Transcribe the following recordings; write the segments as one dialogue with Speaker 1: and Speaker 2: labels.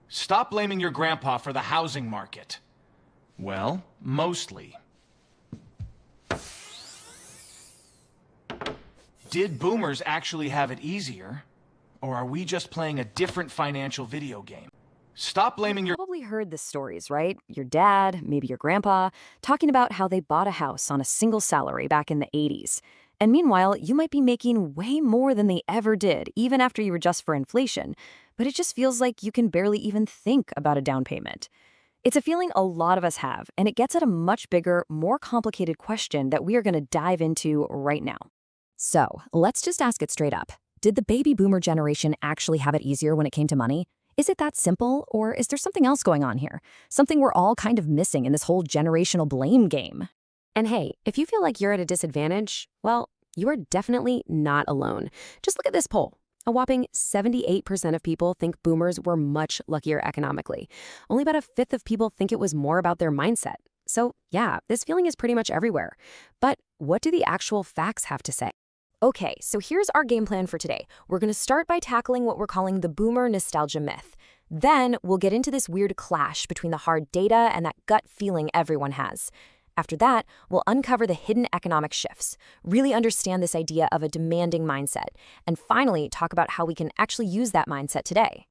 Speaker 1: Stop blaming your grandpa for the housing market. Well, mostly. Did boomers actually have it easier? Or are we just playing a different financial video game? Stop blaming your...
Speaker 2: Probably heard the stories, right? Your dad, maybe your grandpa, talking about how they bought a house on a single salary back in the 80s. And meanwhile, you might be making way more than they ever did, even after you adjust for inflation. But it just feels like you can barely even think about a down payment. It's a feeling a lot of us have, and it gets at a much bigger, more complicated question that we are going to dive into right now. So, let's just ask it straight up. Did the baby boomer generation actually have it easier when it came to money? Is it that simple, or is there something else going on here? Something we're all kind of missing in this whole generational blame game? And hey, if you feel like you're at a disadvantage, well, you are definitely not alone. Just look at this poll. A whopping 78% of people think boomers were much luckier economically. Only about a fifth of people think it was more about their mindset. So yeah, this feeling is pretty much everywhere. But what do the actual facts have to say? Okay, so here's our game plan for today. We're going to start by tackling what we're calling the boomer nostalgia myth. Then we'll get into this weird clash between the hard data and that gut feeling everyone has. After that, we'll uncover the hidden economic shifts, really understand this idea of a demanding mindset, and finally talk about how we can actually use that mindset today.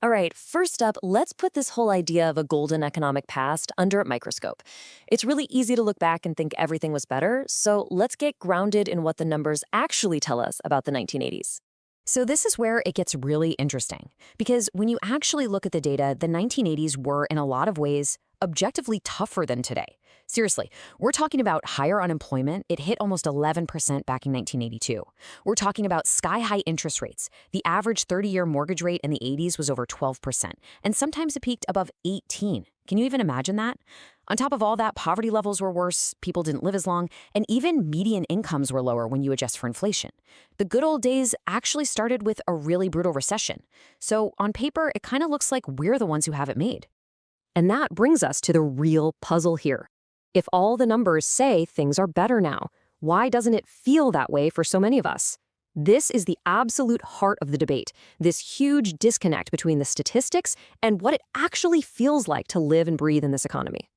Speaker 2: All right, first up, let's put this whole idea of a golden economic past under a microscope. It's really easy to look back and think everything was better, so let's get grounded in what the numbers actually tell us about the 1980s. So this is where it gets really interesting, because when you actually look at the data, the 1980s were, in a lot of ways, objectively tougher than today. Seriously, we're talking about higher unemployment. It hit almost 11% back in 1982. We're talking about sky-high interest rates. The average 30-year mortgage rate in the 80s was over 12%, and sometimes it peaked above 18. Can you even imagine that? On top of all that, poverty levels were worse, people didn't live as long, and even median incomes were lower when you adjust for inflation. The good old days actually started with a really brutal recession. So on paper, it kind of looks like we're the ones who have it made. And that brings us to the real puzzle here. If all the numbers say things are better now, why doesn't it feel that way for so many of us? This is the absolute heart of the debate, this huge disconnect between the statistics and what it actually feels like to live and breathe in this economy.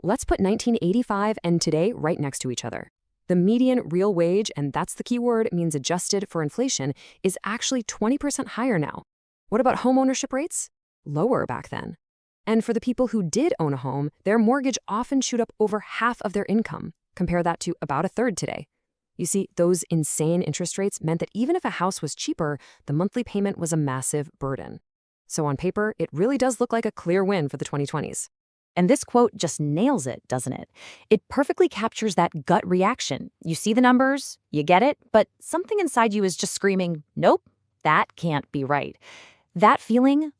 Speaker 2: Let's put 1985 and today right next to each other. The median real wage, and that's the key word, it means adjusted for inflation, is actually 20% higher now. What about home ownership rates? Lower back then. And for the people who did own a home, their mortgage often shoot up over half of their income. Compare that to about a third today. You see, those insane interest rates meant that even if a house was cheaper, the monthly payment was a massive burden. So on paper, it really does look like a clear win for the 2020s. And this quote just nails it, doesn't it? It perfectly captures that gut reaction. You see the numbers, you get it, but something inside you is just screaming, nope, that can't be right. That feeling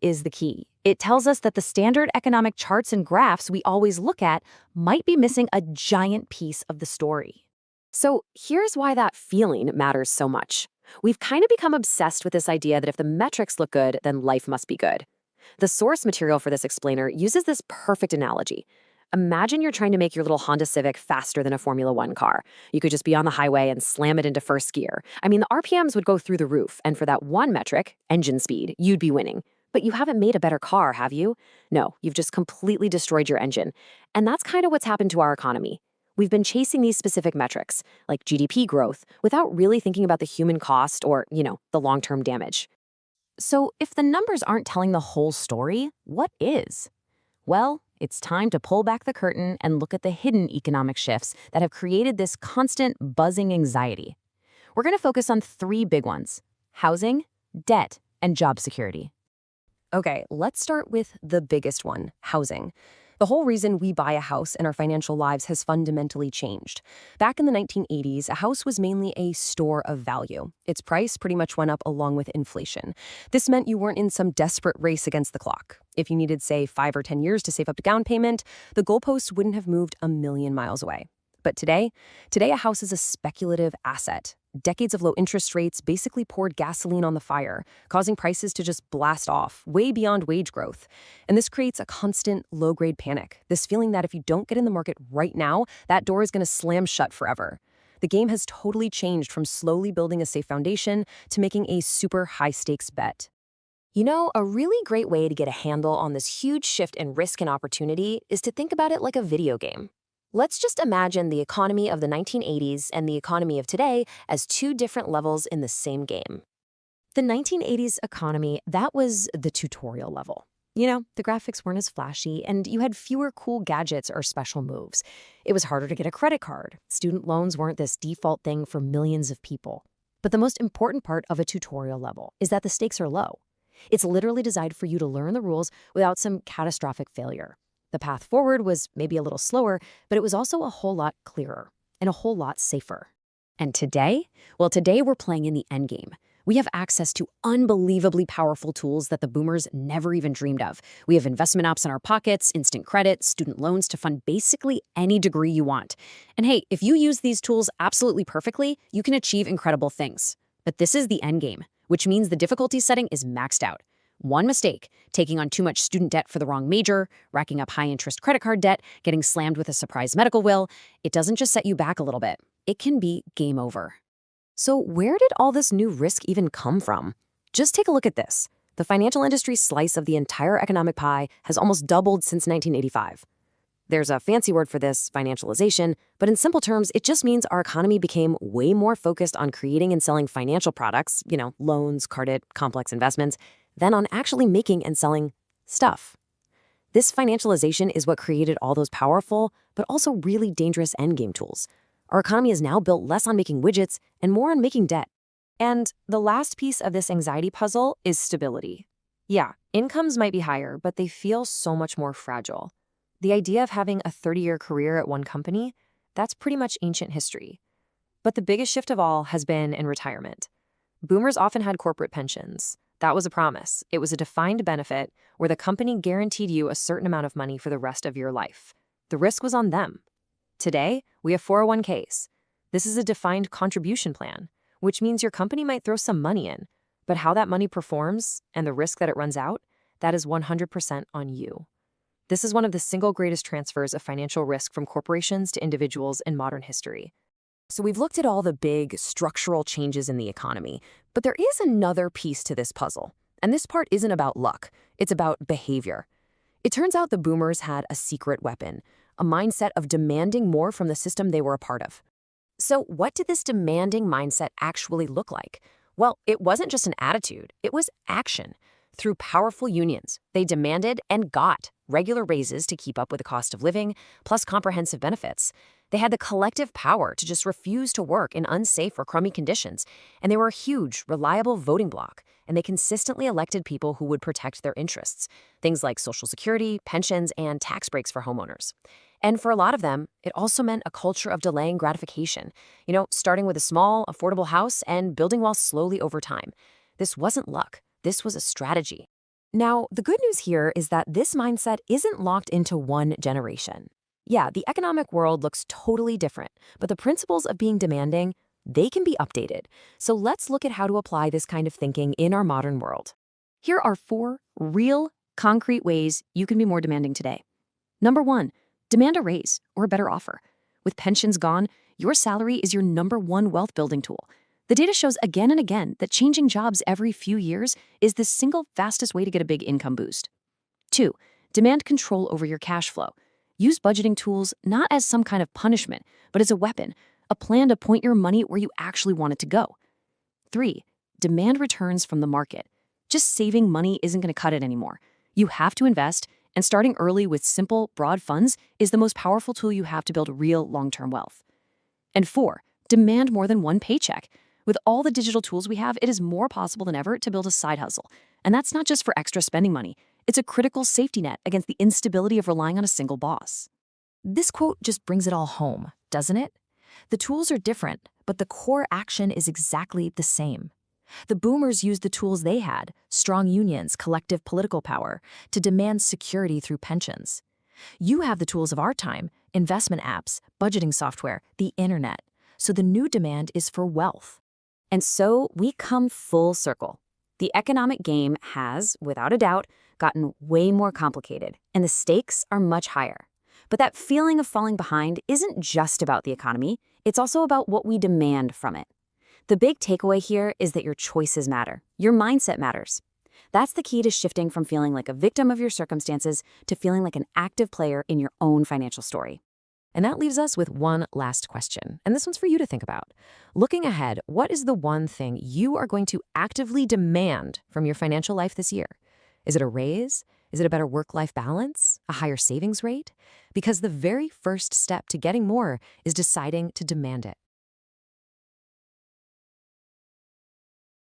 Speaker 2: is the key. It tells us that the standard economic charts and graphs we always look at might be missing a giant piece of the story. So here's why that feeling matters so much. We've kind of become obsessed with this idea that if the metrics look good, then life must be good. The source material for this explainer uses this perfect analogy. Imagine you're trying to make your little Honda Civic faster than a Formula One car. You could just be on the highway and slam it into first gear. I mean, the RPMs would go through the roof, and for that one metric, engine speed, you'd be winning. But you haven't made a better car, have you? No, you've just completely destroyed your engine. And that's kind of what's happened to our economy. We've been chasing these specific metrics, like GDP growth, without really thinking about the human cost or, the long-term damage. So if the numbers aren't telling the whole story, what is? Well, it's time to pull back the curtain and look at the hidden economic shifts that have created this constant buzzing anxiety. We're going to focus on three big ones: housing, debt, and job security. Okay, let's start with the biggest one, housing. The whole reason we buy a house in our financial lives has fundamentally changed. Back in the 1980s, a house was mainly a store of value. Its price pretty much went up along with inflation. This meant you weren't in some desperate race against the clock. If you needed, say, 5 or 10 years to save up to down payment, the goalposts wouldn't have moved a million miles away. But today a house is a speculative asset. Decades of low interest rates basically poured gasoline on the fire, causing prices to just blast off, way beyond wage growth. And this creates a constant low-grade panic, this feeling that if you don't get in the market right now, that door is going to slam shut forever. The game has totally changed from slowly building a safe foundation to making a super high-stakes bet. You know, a really great way to get a handle on this huge shift in risk and opportunity is to think about it like a video game. Let's just imagine the economy of the 1980s and the economy of today as two different levels in the same game. The 1980s economy, that was the tutorial level. You know, the graphics weren't as flashy, and you had fewer cool gadgets or special moves. It was harder to get a credit card. Student loans weren't this default thing for millions of people. But the most important part of a tutorial level is that the stakes are low. It's literally designed for you to learn the rules without some catastrophic failure. The path forward was maybe a little slower, but it was also a whole lot clearer and a whole lot safer. And today? Well, today we're playing in the endgame. We have access to unbelievably powerful tools that the boomers never even dreamed of. We have investment apps in our pockets, instant credit, student loans to fund basically any degree you want. And hey, if you use these tools absolutely perfectly, you can achieve incredible things. But this is the endgame, which means the difficulty setting is maxed out. One mistake, taking on too much student debt for the wrong major, racking up high-interest credit card debt, getting slammed with a surprise medical bill, it doesn't just set you back a little bit. It can be game over. So where did all this new risk even come from? Just take a look at this. The financial industry's slice of the entire economic pie has almost doubled since 1985. There's a fancy word for this, financialization, but in simple terms, it just means our economy became way more focused on creating and selling financial products, loans, credit, complex investments, than on actually making and selling stuff. This financialization is what created all those powerful, but also really dangerous endgame tools. Our economy is now built less on making widgets and more on making debt. And the last piece of this anxiety puzzle is stability. Yeah, incomes might be higher, but they feel so much more fragile. The idea of having a 30-year career at one company, that's pretty much ancient history. But the biggest shift of all has been in retirement. Boomers often had corporate pensions. That was a promise. It was a defined benefit where the company guaranteed you a certain amount of money for the rest of your life. The risk was on them. Today, we have 401ks. This is a defined contribution plan, which means your company might throw some money in, but how that money performs and the risk that it runs out, that is 100% on you. This is one of the single greatest transfers of financial risk from corporations to individuals in modern history. So we've looked at all the big structural changes in the economy, but there is another piece to this puzzle. And this part isn't about luck, it's about behavior. It turns out the boomers had a secret weapon, a mindset of demanding more from the system they were a part of. So what did this demanding mindset actually look like? Well, it wasn't just an attitude, it was action. Through powerful unions, they demanded and got regular raises to keep up with the cost of living, plus comprehensive benefits. They had the collective power to just refuse to work in unsafe or crummy conditions, and they were a huge, reliable voting bloc, and they consistently elected people who would protect their interests, things like Social Security, pensions, and tax breaks for homeowners. And for a lot of them, it also meant a culture of delaying gratification, starting with a small, affordable house and building wealth slowly over time. This wasn't luck. This was a strategy. Now, the good news here is that this mindset isn't locked into one generation. Yeah, the economic world looks totally different, but the principles of being demanding, they can be updated. So let's look at how to apply this kind of thinking in our modern world. Here are 4 real, concrete ways you can be more demanding today. Number 1, demand a raise or a better offer. With pensions gone, your salary is your number 1 wealth building tool. The data shows again and again that changing jobs every few years is the single fastest way to get a big income boost. 2, demand control over your cash flow. Use budgeting tools not as some kind of punishment, but as a weapon, a plan to point your money where you actually want it to go. 3, demand returns from the market. Just saving money isn't going to cut it anymore. You have to invest, and starting early with simple, broad funds is the most powerful tool you have to build real long-term wealth. And 4, demand more than one paycheck. With all the digital tools we have, it is more possible than ever to build a side hustle. And that's not just for extra spending money. It's a critical safety net against the instability of relying on a single boss. This quote just brings it all home, doesn't it? The tools are different, but the core action is exactly the same. The boomers used the tools they had, strong unions, collective political power, to demand security through pensions. You have the tools of our time, investment apps, budgeting software, the internet. So the new demand is for wealth. And so we come full circle. The economic game has, without a doubt, gotten way more complicated, and the stakes are much higher. But that feeling of falling behind isn't just about the economy, it's also about what we demand from it. The big takeaway here is that your choices matter. Your mindset matters. That's the key to shifting from feeling like a victim of your circumstances to feeling like an active player in your own financial story.
Speaker 3: And that leaves us with one last question. And this one's for you to think about. Looking ahead, what is the one thing you are going to actively demand from your financial life this year? Is it a raise? Is it a better work-life balance? A higher savings rate? Because the very first step to getting more is deciding to demand it.